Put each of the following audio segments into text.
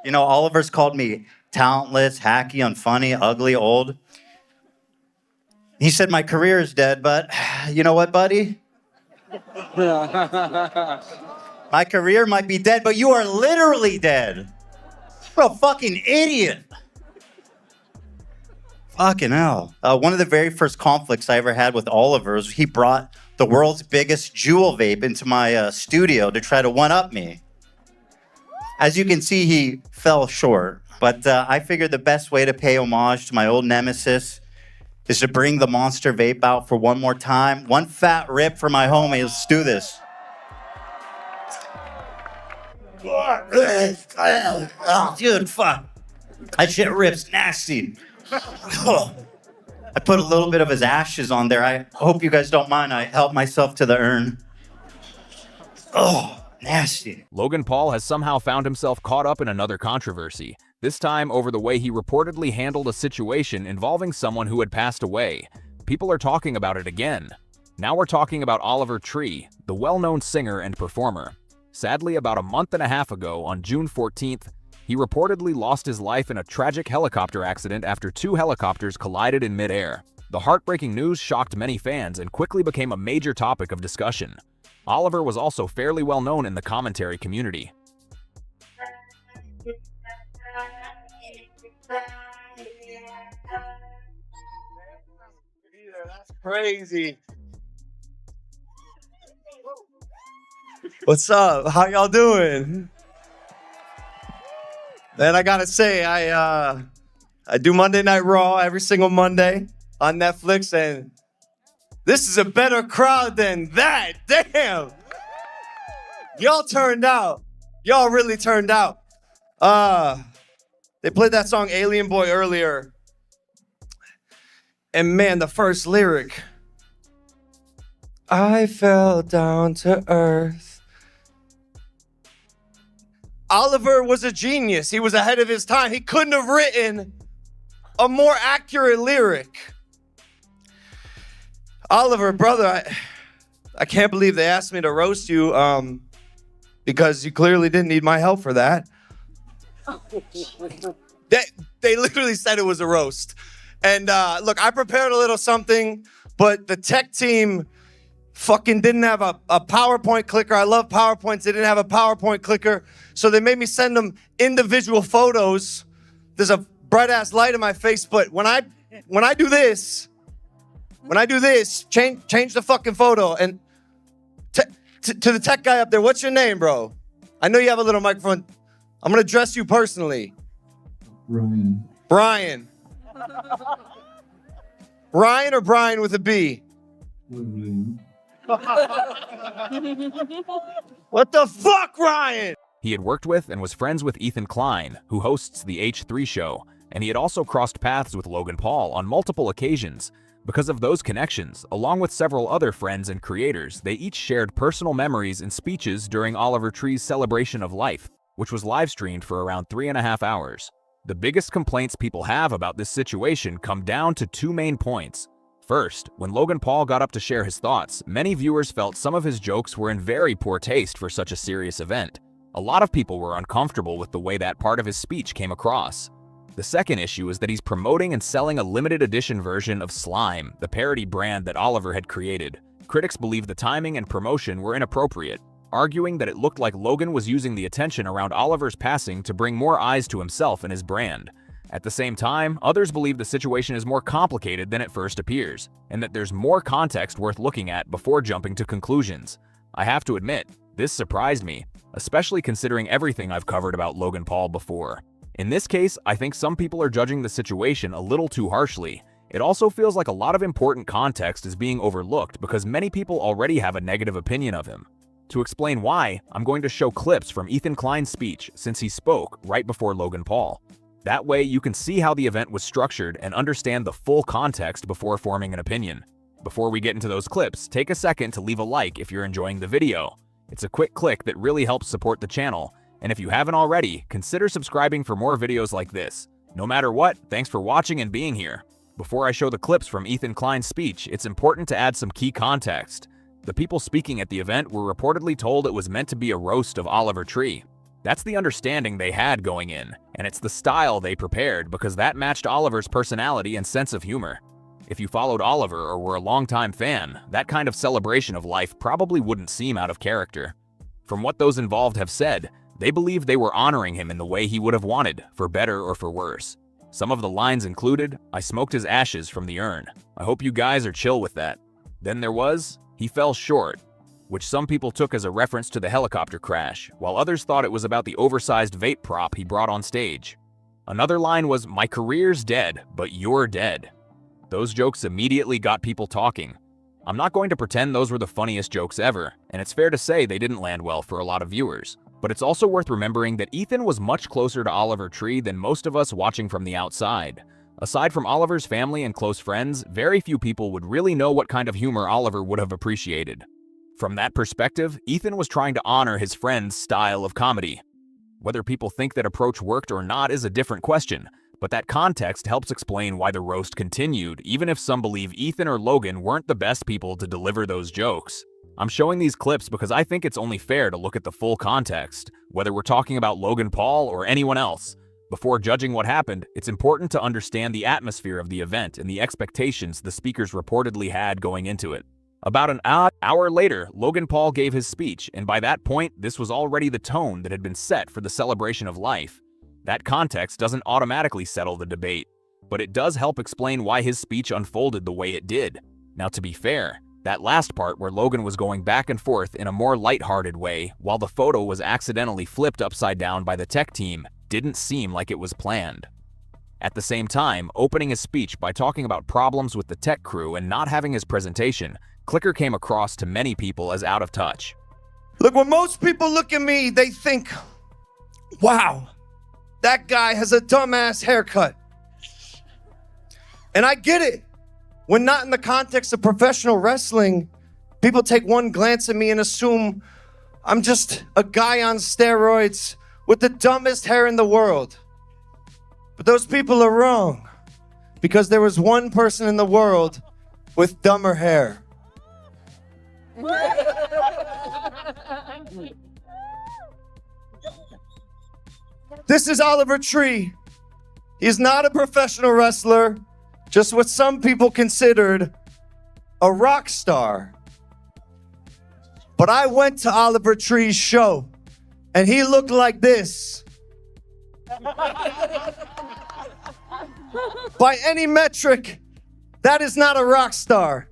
You know, Oliver's called me talentless, hacky, unfunny, ugly, old. He said my career is dead, but you know what, buddy? My career might be dead, but you are literally dead. What a fucking idiot. Fucking hell. One of the very first conflicts I ever had with Oliver was he brought the world's biggest jewel vape into my studio to try to one-up me. As you can see, he fell short. But I figured the best way to pay homage to my old nemesis is to bring the monster vape out for one more time. One fat rip for my homie. Let's do this. Oh, dude, fuck. That shit rips nasty. I put a little bit of his ashes on there. I hope you guys don't mind. I helped myself to the urn. Oh, nasty. Logan Paul has somehow found himself caught up in another controversy, this time over the way he reportedly handled a situation involving someone who had passed away. People are talking about it again. Now we're talking about Oliver Tree, the well-known singer and performer. Sadly, about a month and a half ago, on June 14th, he reportedly lost his life in a tragic helicopter accident after two helicopters collided in midair. The heartbreaking news shocked many fans and quickly became a major topic of discussion. Oliver was also fairly well known in the commentary community. That's crazy. What's up? How y'all doing? Man, I gotta say, I do Monday Night Raw every single Monday on Netflix, and this is a better crowd than that. Damn! Y'all turned out. Y'all really turned out. They played that song Alien Boy earlier. And man, the first lyric. I fell down to earth. Oliver was a genius. He was ahead of his time. He couldn't have written a more accurate lyric. Oliver, brother, I can't believe they asked me to roast you because you clearly didn't need my help for that. They literally said it was a roast. And look, I prepared a little something, but the tech team fucking didn't have a PowerPoint clicker. I love PowerPoints. They didn't have a PowerPoint clicker. So they made me send them individual photos. There's a bright ass light in my face, but when I do this, change the fucking photo. And to the tech guy up there, what's your name, bro? I know you have a little microphone. I'm gonna address you personally. Brian. Brian. Ryan or Brian with a B? Brian. What the fuck, Ryan? He had worked with and was friends with Ethan Klein, who hosts the H3 show, and he had also crossed paths with Logan Paul on multiple occasions. Because of those connections, along with several other friends and creators, they each shared personal memories and speeches during Oliver Tree's celebration of life, which was live-streamed for around 3.5 hours. The biggest complaints people have about this situation come down to two main points. First, when Logan Paul got up to share his thoughts, many viewers felt some of his jokes were in very poor taste for such a serious event. A lot of people were uncomfortable with the way that part of his speech came across. The second issue is that he's promoting and selling a limited edition version of Slime, the parody brand that Oliver had created. Critics believe the timing and promotion were inappropriate, arguing that it looked like Logan was using the attention around Oliver's passing to bring more eyes to himself and his brand. At the same time, others believe the situation is more complicated than it first appears, and that there's more context worth looking at before jumping to conclusions. I have to admit, this surprised me, especially considering everything I've covered about Logan Paul before. In this case, I think some people are judging the situation a little too harshly. It also feels like a lot of important context is being overlooked because many people already have a negative opinion of him. To explain why, I'm going to show clips from Ethan Klein's speech since he spoke right before Logan Paul. That way, you can see how the event was structured and understand the full context before forming an opinion. Before we get into those clips, take a second to leave a like if you're enjoying the video. It's a quick click that really helps support the channel, and if you haven't already, consider subscribing for more videos like this. No matter what, thanks for watching and being here. Before I show the clips from Ethan Klein's speech, it's important to add some key context. The people speaking at the event were reportedly told it was meant to be a roast of Oliver Tree. That's the understanding they had going in, and it's the style they prepared because that matched Oliver's personality and sense of humor. If you followed Oliver or were a longtime fan, that kind of celebration of life probably wouldn't seem out of character. From what those involved have said, they believed they were honoring him in the way he would have wanted, for better or for worse. Some of the lines included, "I smoked his ashes from the urn. I hope you guys are chill with that." Then there was, "He fell short," which some people took as a reference to the helicopter crash, while others thought it was about the oversized vape prop he brought on stage. Another line was, "My career's dead, but you're dead." Those jokes immediately got people talking. I'm not going to pretend those were the funniest jokes ever, and it's fair to say they didn't land well for a lot of viewers. But it's also worth remembering that Ethan was much closer to Oliver Tree than most of us watching from the outside. Aside from Oliver's family and close friends, very few people would really know what kind of humor Oliver would have appreciated. From that perspective, Ethan was trying to honor his friend's style of comedy. Whether people think that approach worked or not is a different question, but that context helps explain why the roast continued, even if some believe Ethan or Logan weren't the best people to deliver those jokes. I'm showing these clips because I think it's only fair to look at the full context, whether we're talking about Logan Paul or anyone else. Before judging what happened, it's important to understand the atmosphere of the event and the expectations the speakers reportedly had going into it. About an hour later, Logan Paul gave his speech, and by that point, this was already the tone that had been set for the celebration of life. That context doesn't automatically settle the debate, but it does help explain why his speech unfolded the way it did. Now, to be fair, that last part where Logan was going back and forth in a more lighthearted way while the photo was accidentally flipped upside down by the tech team didn't seem like it was planned. At the same time, opening his speech by talking about problems with the tech crew and not having his presentation, Clicker came across to many people as out of touch. Look, when most people look at me, they think, wow, that guy has a dumbass haircut. And I get it. When not in the context of professional wrestling, people take one glance at me and assume I'm just a guy on steroids with the dumbest hair in the world. But those people are wrong, because there was one person in the world with dumber hair. This is Oliver Tree. He's not a professional wrestler, just what some people considered a rock star. But I went to Oliver Tree's show, and he looked like this. By any metric, that is not a rock star.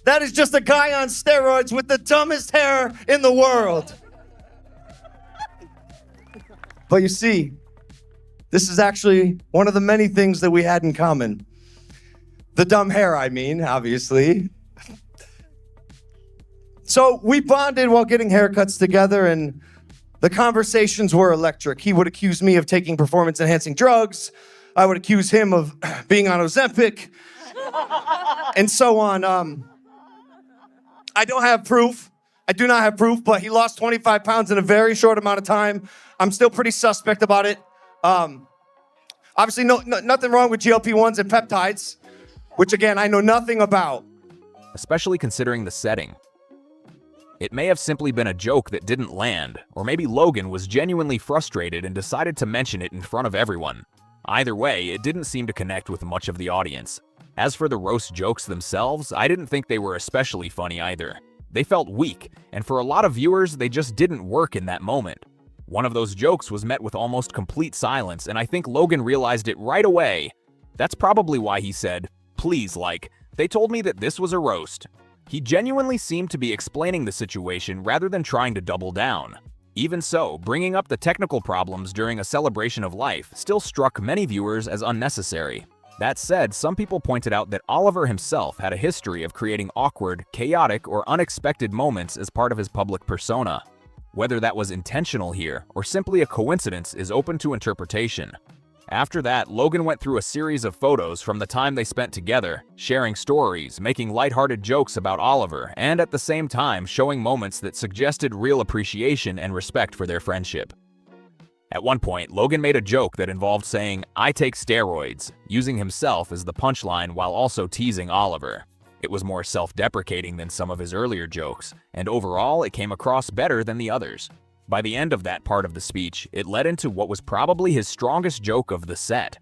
That is just a guy on steroids with the dumbest hair in the world. But you see, this is actually one of the many things that we had in common. The dumb hair, I mean, obviously. So we bonded while getting haircuts together, and the conversations were electric. He would accuse me of taking performance-enhancing drugs. I would accuse him of being on Ozempic, and so on. I don't have proof. I do not have proof, but he lost 25 pounds in a very short amount of time. I'm still pretty suspect about it. Obviously, nothing wrong with GLP-1s and peptides, which again, I know nothing about. Especially considering the setting. It may have simply been a joke that didn't land, or maybe Logan was genuinely frustrated and decided to mention it in front of everyone. Either way, it didn't seem to connect with much of the audience. As for the roast jokes themselves, I didn't think they were especially funny either. They felt weak, and for a lot of viewers, they just didn't work in that moment. One of those jokes was met with almost complete silence, and I think Logan realized it right away. That's probably why he said, "Please, they told me that this was a roast." He genuinely seemed to be explaining the situation rather than trying to double down. Even so, bringing up the technical problems during a celebration of life still struck many viewers as unnecessary. That said, some people pointed out that Oliver himself had a history of creating awkward, chaotic, or unexpected moments as part of his public persona. Whether that was intentional here or simply a coincidence is open to interpretation. After that, Logan went through a series of photos from the time they spent together, sharing stories, making lighthearted jokes about Oliver, and at the same time showing moments that suggested real appreciation and respect for their friendship. At one point, Logan made a joke that involved saying, "I take steroids," using himself as the punchline while also teasing Oliver. It was more self-deprecating than some of his earlier jokes, and overall, it came across better than the others. By the end of that part of the speech, it led into what was probably his strongest joke of the set.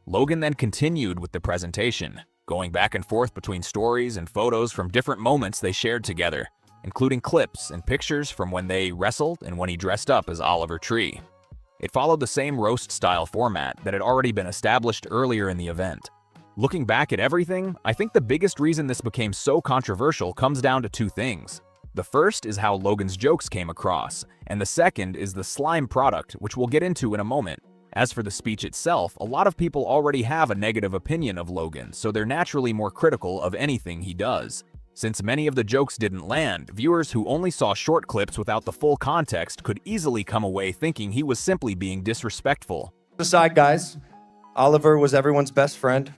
Logan then continued with the presentation, going back and forth between stories and photos from different moments they shared together, including clips and pictures from when they wrestled and when he dressed up as Oliver Tree. It followed the same roast-style format that had already been established earlier in the event. Looking back at everything, I think the biggest reason this became so controversial comes down to two things. The first is how Logan's jokes came across, and the second is the slime product, which we'll get into in a moment. As for the speech itself, a lot of people already have a negative opinion of Logan, so they're naturally more critical of anything he does. Since many of the jokes didn't land, viewers who only saw short clips without the full context could easily come away thinking he was simply being disrespectful. Aside, guys, Oliver was everyone's best friend.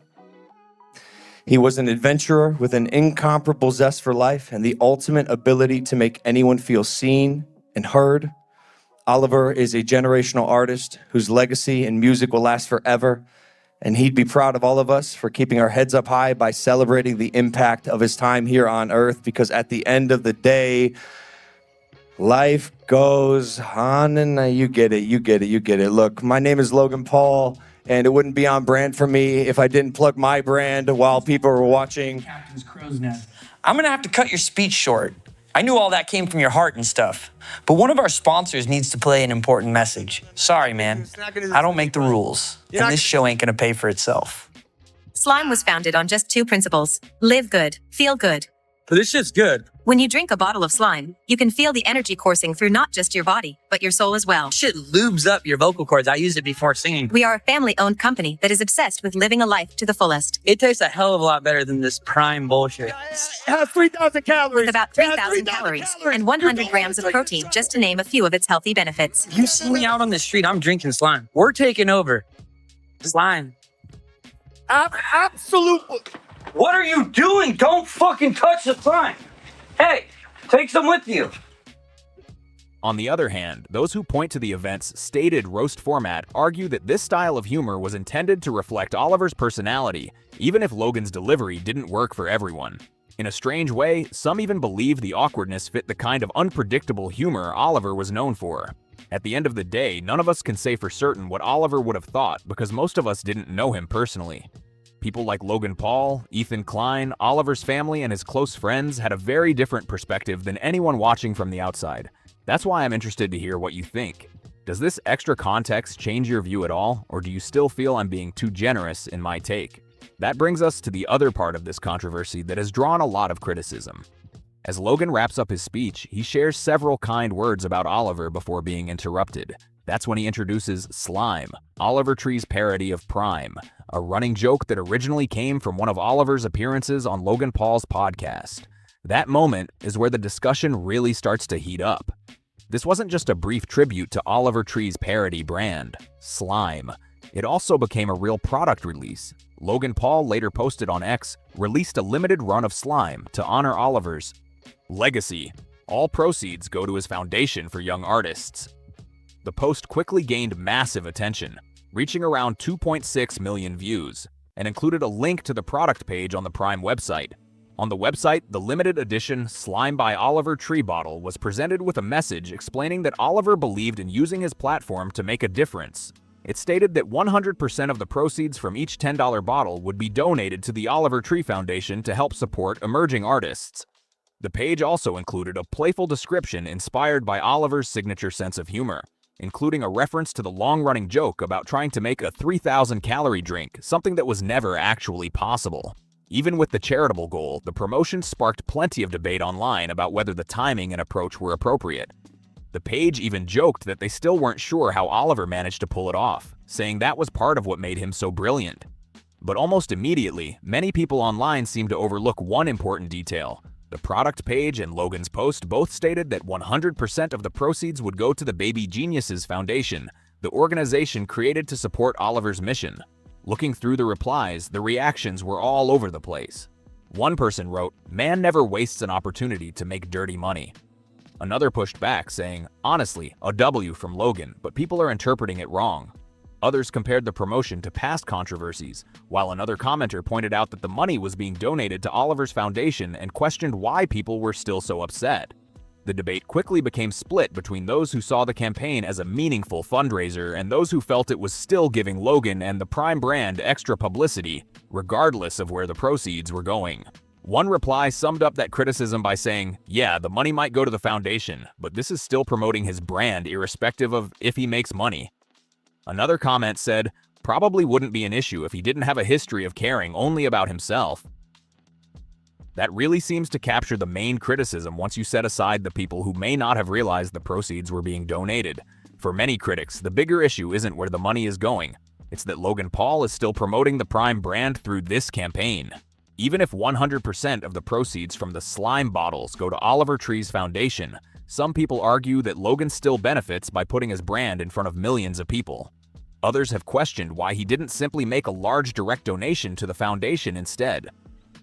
He was an adventurer with an incomparable zest for life and the ultimate ability to make anyone feel seen and heard. Oliver is a generational artist whose legacy and music will last forever, and he'd be proud of all of us for keeping our heads up high by celebrating the impact of his time here on Earth, because at the end of the day, life goes on, and you get it. Look, my name is Logan Paul, and it wouldn't be on brand for me if I didn't plug my brand while people were watching. Captain's crow's nest. I'm gonna have to cut your speech short. I knew all that came from your heart and stuff, but one of our sponsors needs to play an important message. Sorry, man. I don't make the rules, and this show ain't gonna pay for itself. Slime was founded on just two principles: live good, feel good. But this shit's good. When you drink a bottle of slime, you can feel the energy coursing through not just your body, but your soul as well. Shit lubes up your vocal cords. I use it before singing. We are a family-owned company that is obsessed with living a life to the fullest. It tastes a hell of a lot better than this prime bullshit. It has 3,000 calories. With about 3,000 calories and 100 grams of protein, just to name a few of its healthy benefits. You see me out on the street, I'm drinking slime. We're taking over. Slime. Absolutely. What are you doing? Don't fucking touch the slime. Hey, take some with you. On the other hand, those who point to the event's stated roast format argue that this style of humor was intended to reflect Oliver's personality, even if Logan's delivery didn't work for everyone. In a strange way, some even believe the awkwardness fit the kind of unpredictable humor Oliver was known for. At the end of the day, none of us can say for certain what Oliver would have thought because most of us didn't know him personally. People like Logan Paul, Ethan Klein, Oliver's family, and his close friends had a very different perspective than anyone watching from the outside. That's why I'm interested to hear what you think. Does this extra context change your view at all, or do you still feel I'm being too generous in my take? That brings us to the other part of this controversy that has drawn a lot of criticism. As Logan wraps up his speech, he shares several kind words about Oliver before being interrupted. That's when he introduces Slime, Oliver Tree's parody of Prime, a running joke that originally came from one of Oliver's appearances on Logan Paul's podcast. That moment is where the discussion really starts to heat up. This wasn't just a brief tribute to Oliver Tree's parody brand, Slime. It also became a real product release. Logan Paul later posted on X, released a limited run of Slime to honor Oliver's legacy. All proceeds go to his foundation for young artists. The post quickly gained massive attention, reaching around 2.6 million views, and included a link to the product page on the Prime website. On the website, the limited edition Slime by Oliver Tree bottle was presented with a message explaining that Oliver believed in using his platform to make a difference. It stated that 100% of the proceeds from each $10 bottle would be donated to the Oliver Tree Foundation to help support emerging artists. The page also included a playful description inspired by Oliver's signature sense of humor, including a reference to the long-running joke about trying to make a 3,000-calorie drink, something that was never actually possible. Even with the charitable goal, the promotion sparked plenty of debate online about whether the timing and approach were appropriate. The page even joked that they still weren't sure how Oliver managed to pull it off, saying that was part of what made him so brilliant. But almost immediately, many people online seemed to overlook one important detail. The product page and Logan's post both stated that 100% of the proceeds would go to the Baby Geniuses Foundation, the organization created to support Oliver's mission. Looking through the replies, the reactions were all over the place. One person wrote, "Man never wastes an opportunity to make dirty money." Another pushed back, saying, "Honestly, a W from Logan, but people are interpreting it wrong." Others compared the promotion to past controversies, while another commenter pointed out that the money was being donated to Oliver's foundation and questioned why people were still so upset. The debate quickly became split between those who saw the campaign as a meaningful fundraiser and those who felt it was still giving Logan and the Prime brand extra publicity, regardless of where the proceeds were going. One reply summed up that criticism by saying, yeah, the money might go to the foundation, but this is still promoting his brand irrespective of if he makes money. Another comment said, probably wouldn't be an issue if he didn't have a history of caring only about himself. That really seems to capture the main criticism once you set aside the people who may not have realized the proceeds were being donated. For many critics, the bigger issue isn't where the money is going. It's that Logan Paul is still promoting the Prime brand through this campaign. Even if 100% of the proceeds from the slime bottles go to Oliver Tree's foundation, some people argue that Logan still benefits by putting his brand in front of millions of people. Others have questioned why he didn't simply make a large direct donation to the foundation instead.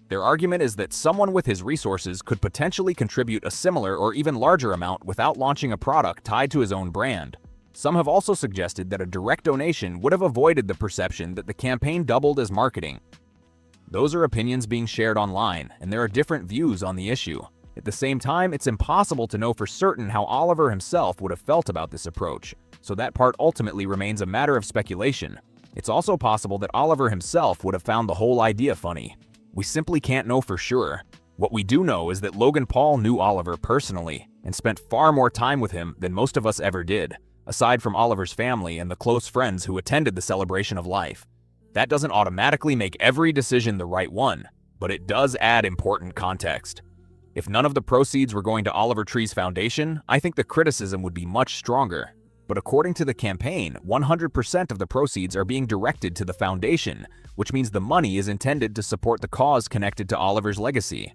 Their argument is that someone with his resources could potentially contribute a similar or even larger amount without launching a product tied to his own brand. Some have also suggested that a direct donation would have avoided the perception that the campaign doubled as marketing. Those are opinions being shared online, and there are different views on the issue. At the same time, it's impossible to know for certain how Oliver himself would have felt about this approach, so that part ultimately remains a matter of speculation. It's also possible that Oliver himself would have found the whole idea funny. We simply can't know for sure. What we do know is that Logan Paul knew Oliver personally and spent far more time with him than most of us ever did, aside from Oliver's family and the close friends who attended the celebration of life. That doesn't automatically make every decision the right one, but it does add important context. If none of the proceeds were going to Oliver Tree's foundation, I think the criticism would be much stronger. But according to the campaign, 100% of the proceeds are being directed to the foundation, which means the money is intended to support the cause connected to Oliver's legacy.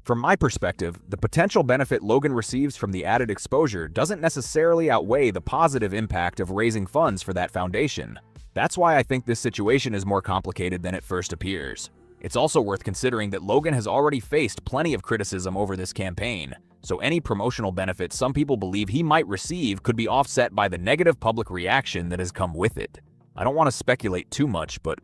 From my perspective, the potential benefit Logan receives from the added exposure doesn't necessarily outweigh the positive impact of raising funds for that foundation. That's why I think this situation is more complicated than it first appears. It's also worth considering that Logan has already faced plenty of criticism over this campaign, so any promotional benefit some people believe he might receive could be offset by the negative public reaction that has come with it. I don't want to speculate too much, but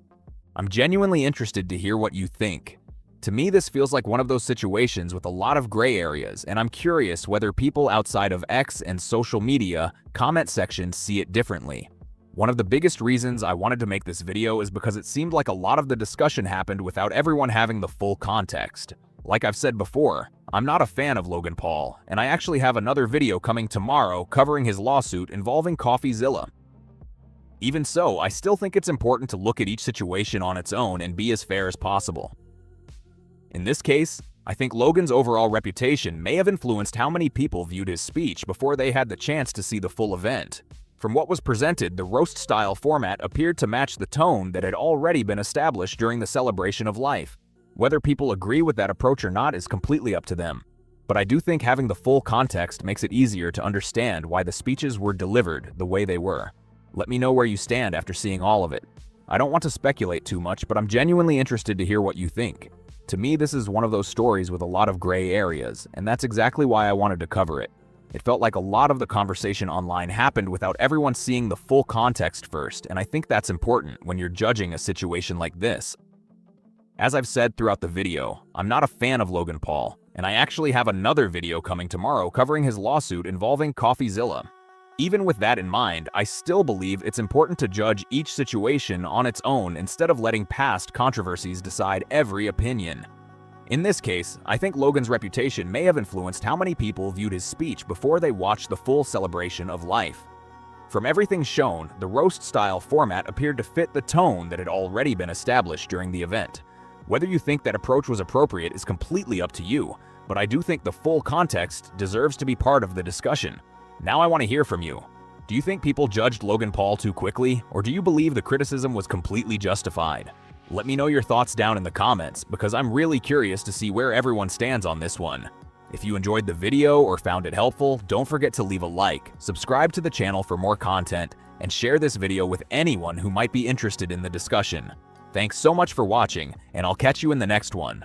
I'm genuinely interested to hear what you think. To me, this feels like one of those situations with a lot of gray areas, and I'm curious whether people outside of X and social media comment sections see it differently. One of the biggest reasons I wanted to make this video is because it seemed like a lot of the discussion happened without everyone having the full context. Like I've said before, I'm not a fan of Logan Paul, and I actually have another video coming tomorrow covering his lawsuit involving CoffeeZilla. Even so, I still think it's important to look at each situation on its own and be as fair as possible. In this case, I think Logan's overall reputation may have influenced how many people viewed his speech before they had the chance to see the full event. From what was presented, the roast-style format appeared to match the tone that had already been established during the celebration of life. Whether people agree with that approach or not is completely up to them. But I do think having the full context makes it easier to understand why the speeches were delivered the way they were. Let me know where you stand after seeing all of it. I don't want to speculate too much, but I'm genuinely interested to hear what you think. To me, this is one of those stories with a lot of gray areas, and that's exactly why I wanted to cover it. It felt like a lot of the conversation online happened without everyone seeing the full context first, and I think that's important when you're judging a situation like this. As I've said throughout the video, I'm not a fan of Logan Paul, and I actually have another video coming tomorrow covering his lawsuit involving CoffeeZilla. Even with that in mind, I still believe it's important to judge each situation on its own instead of letting past controversies decide every opinion. In this case, I think Logan's reputation may have influenced how many people viewed his speech before they watched the full celebration of life. From everything shown, the roast-style format appeared to fit the tone that had already been established during the event. Whether you think that approach was appropriate is completely up to you, but I do think the full context deserves to be part of the discussion. Now I want to hear from you. Do you think people judged Logan Paul too quickly, or do you believe the criticism was completely justified? Let me know your thoughts down in the comments, because I'm really curious to see where everyone stands on this one. If you enjoyed the video or found it helpful, don't forget to leave a like, subscribe to the channel for more content, and share this video with anyone who might be interested in the discussion. Thanks so much for watching, and I'll catch you in the next one.